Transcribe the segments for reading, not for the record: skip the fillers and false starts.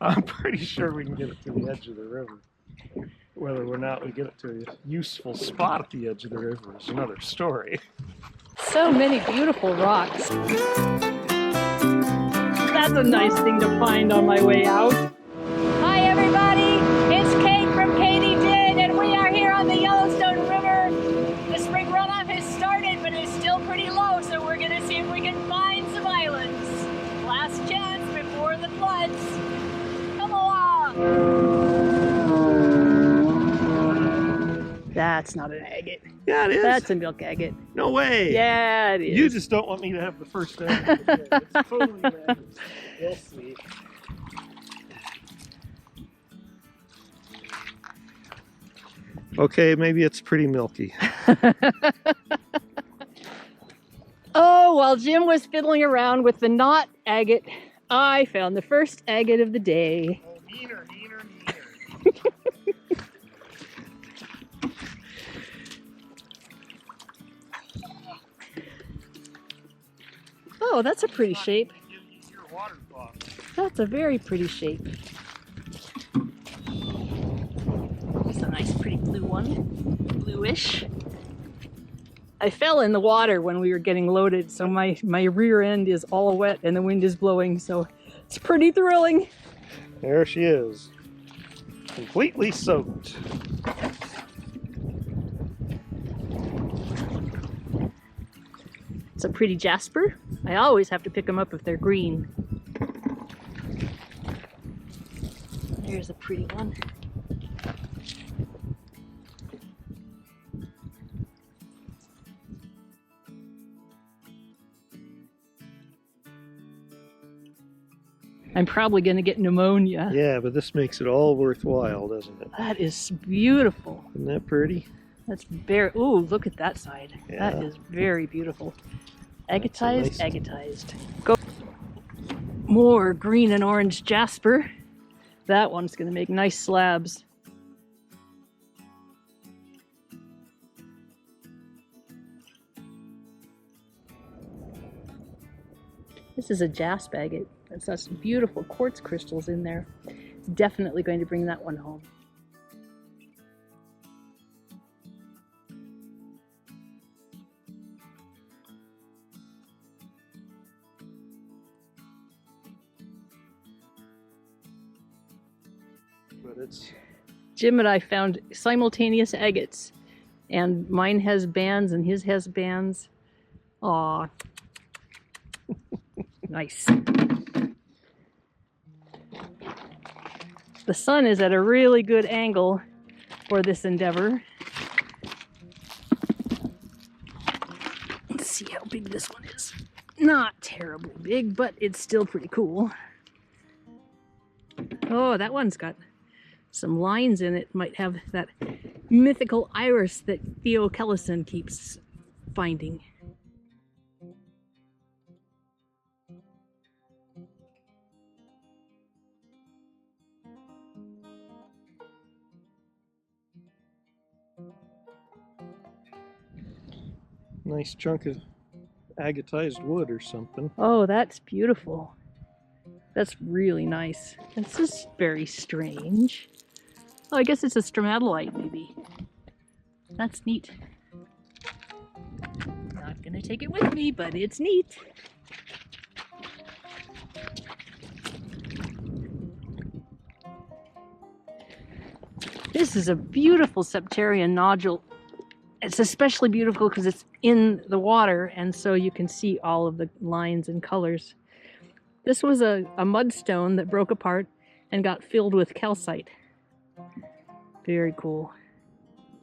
I'm pretty sure we can get it to the edge of the river. Whether or not we get it to a useful spot at the edge of the river is another story. So many beautiful rocks. That's a nice thing to find on my way out. Hi everybody, it's Kate from Katie Did, and we are here on the Yellowstone River. The spring runoff has started, but it's still pretty low, so we're gonna see if we can find some islands. Last chance before the floods. Come along. That's not an agate. Yeah, it is. That's a milk agate. No way. Yeah, it is. You just don't want me to have the first agate. It's totally random. We'll see. Okay, maybe it's pretty milky. Oh, while Jim was fiddling around with the not agate, I found the first agate of the day. Oh, meaner. Oh, that's a pretty shape. That's a very pretty shape. It's a nice pretty blue one. Bluish. I fell in the water when we were getting loaded, so my rear end is all wet and the wind is blowing, so it's pretty thrilling. There she is. Completely soaked. It's a pretty jasper. I always have to pick them up if they're green. Here's a pretty one. I'm probably going to get pneumonia. Yeah, but this makes it all worthwhile, doesn't it? That is beautiful. Isn't that pretty? That's very, ooh, look at that side. Yeah. That is very beautiful. Agatized, nice... agatized. Go. More green and orange jasper. That one's going to make nice slabs. This is a jasp agate. It's got some beautiful quartz crystals in there. It's definitely going to bring that one home. But it's... Jim and I found simultaneous agates, and mine has bands and his has bands. Aw. Nice. The sun is at a really good angle for this endeavor. Let's see how big this one is. Not terribly big, but it's still pretty cool. Oh, that one's got some lines in it. Might have that mythical iris that Theo Kellison keeps finding. Nice chunk of agatized wood or something. Oh, that's beautiful. That's really nice. This is very strange. Oh, I guess it's a stromatolite, maybe. That's neat. Not gonna take it with me, but it's neat. This is a beautiful septarian nodule. It's especially beautiful because it's in the water, and so you can see all of the lines and colors. This was a mudstone that broke apart and got filled with calcite. Very cool.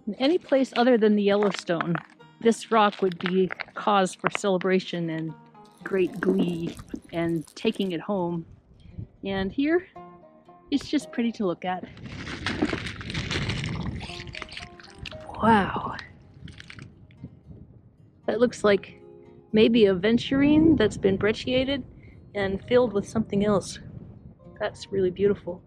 In any place other than the Yellowstone, this rock would be cause for celebration and great glee and taking it home. And here, it's just pretty to look at. Wow. That looks like maybe a venturine that's been brecciated and filled with something else. That's really beautiful.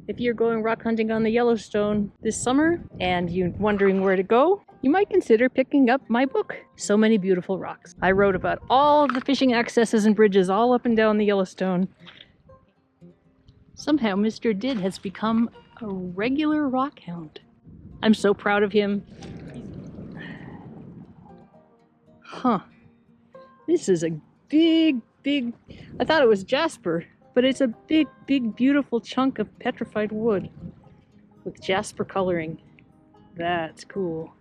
If you're going rock hunting on the Yellowstone this summer and you're wondering where to go, you might consider picking up my book, So Many Beautiful Rocks. I wrote about all of the fishing accesses and bridges all up and down the Yellowstone. Somehow Mr. Did has become a regular rock hound. I'm so proud of him. Huh. This is a big, I thought it was jasper, but it's a big, beautiful chunk of petrified wood with jasper coloring. That's cool.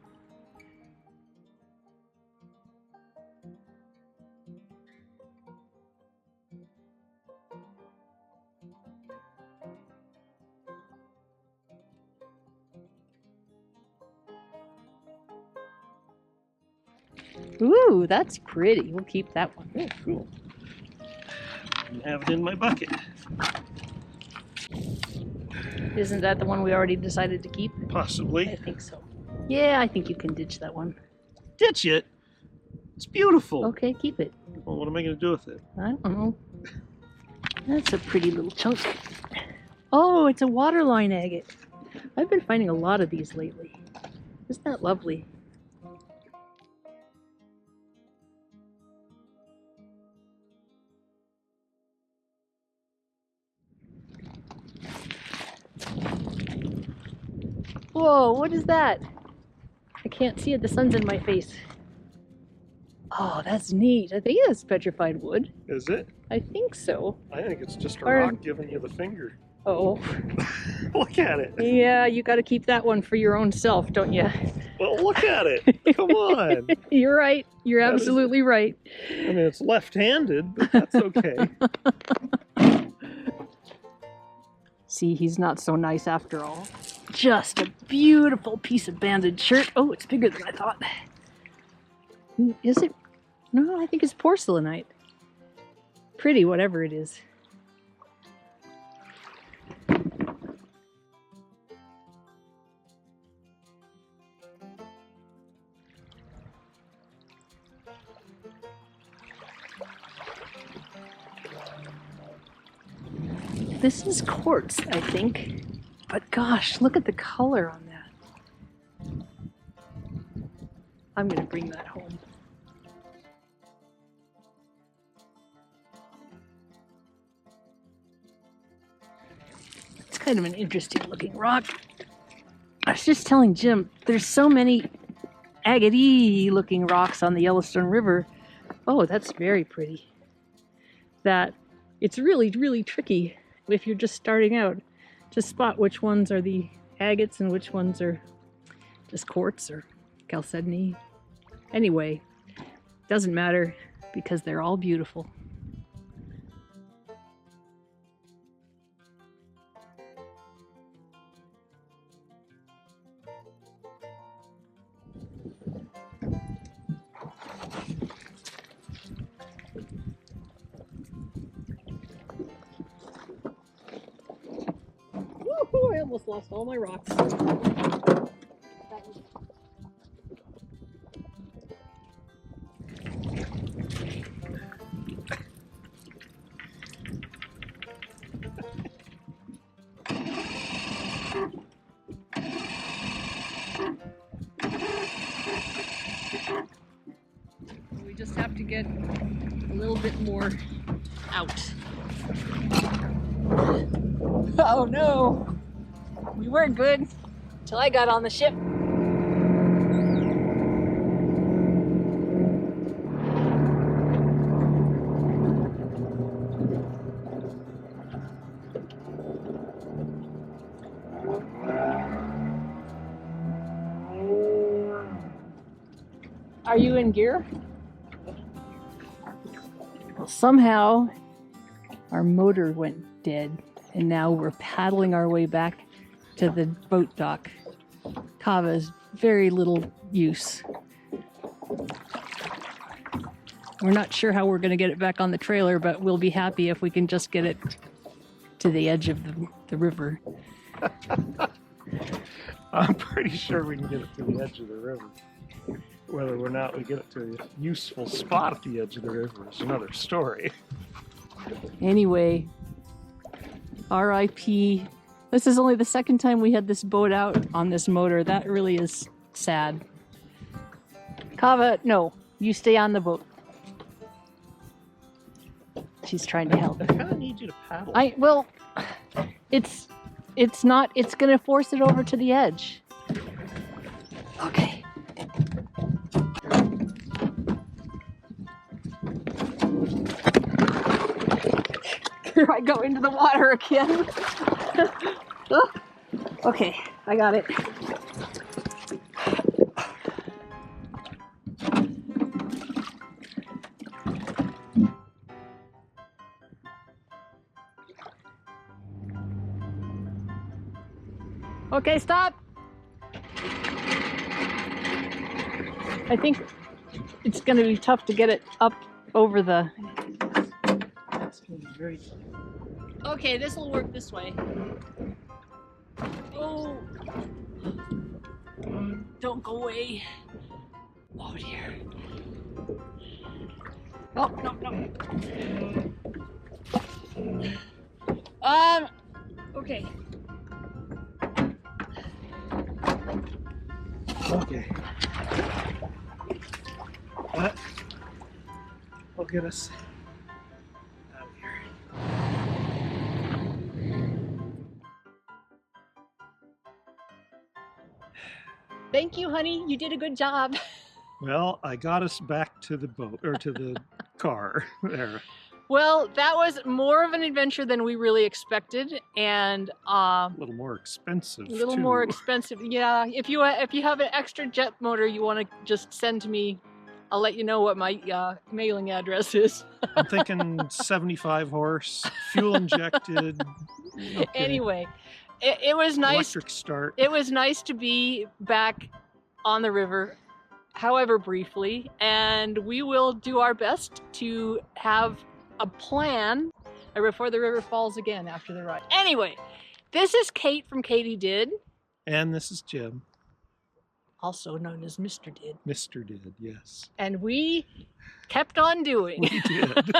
Ooh, that's pretty. We'll keep that one. Oh, cool. And have it in my bucket. Isn't that the one we already decided to keep? Possibly. I think so. Yeah, I think you can ditch that one. Ditch it? It's beautiful. Okay, keep it. Well, what am I going to do with it? I don't know. That's a pretty little chunk. Oh, it's a waterline agate. I've been finding a lot of these lately. Isn't that lovely? Whoa, what is that? I can't see it, the sun's in my face. Oh, that's neat. I think that's petrified wood. Is it? I think so. I think it's just a Or- rock giving you the finger. Oh. Look at it. Yeah, you gotta keep that one for your own self, don't you? Well, look at it. Come on. You're right. You're That is- absolutely right. I mean, it's left-handed, but that's okay. See, he's not so nice after all. Just a beautiful piece of banded shirt. Oh, it's bigger than I thought. Is it? No, I think it's porcelainite. Pretty, whatever it is. This is quartz, I think. But gosh, look at the color on that. I'm gonna bring that home. It's kind of an interesting looking rock. I was just telling Jim, there's so many agate-y looking rocks on the Yellowstone River. Oh, that's very pretty. That it's really, really tricky if you're just starting out to spot which ones are the agates and which ones are just quartz or chalcedony. Anyway, doesn't matter because they're all beautiful. Woohoo! I almost lost all my rocks. We just have to get a little bit more out. Oh no! We weren't good until I got on the ship. Are you in gear? Well, somehow our motor went dead, and now we're paddling our way back to the boat dock. Kava is very little use. We're not sure how we're going to get it back on the trailer, but we'll be happy if we can just get it to the edge of the river. I'm pretty sure we can get it to the edge of the river. Whether or not we get it to a useful spot at the edge of the river is another story. Anyway, R.I.P. This is only the second time we had this boat out on this motor. That really is sad. Kava, no, you stay on the boat. She's trying to help. I kind of need you to paddle. Well, it's not. It's gonna force it over to the edge. Okay. Here I go into the water again. Oh, okay, I got it. Okay, stop. I think it's going to be tough to get it up over the... That's going to be very... Okay, this will work this way. Oh! Don't go away. Oh dear. Oh, no, no. Okay. Okay. That will get us out of here. Thank you, honey. You did a good job. Well, I got us back to the boat, or to the car there. Well, that was more of an adventure than we really expected, and A little more expensive, a little too. more expensive. Yeah, if you have an extra jet motor you want to just send to me, I'll let you know what my mailing address is. I'm thinking 75 horse, fuel injected. Okay. Anyway, it was nice. Electric start. It was nice to be back on the river, however briefly, and we will do our best to have a plan before the river falls again after the ride. Anyway, this is Kate from Katie Did. And this is Jim. Also known as Mr. Did. Mr. Did, yes. And we kept on doing. We did.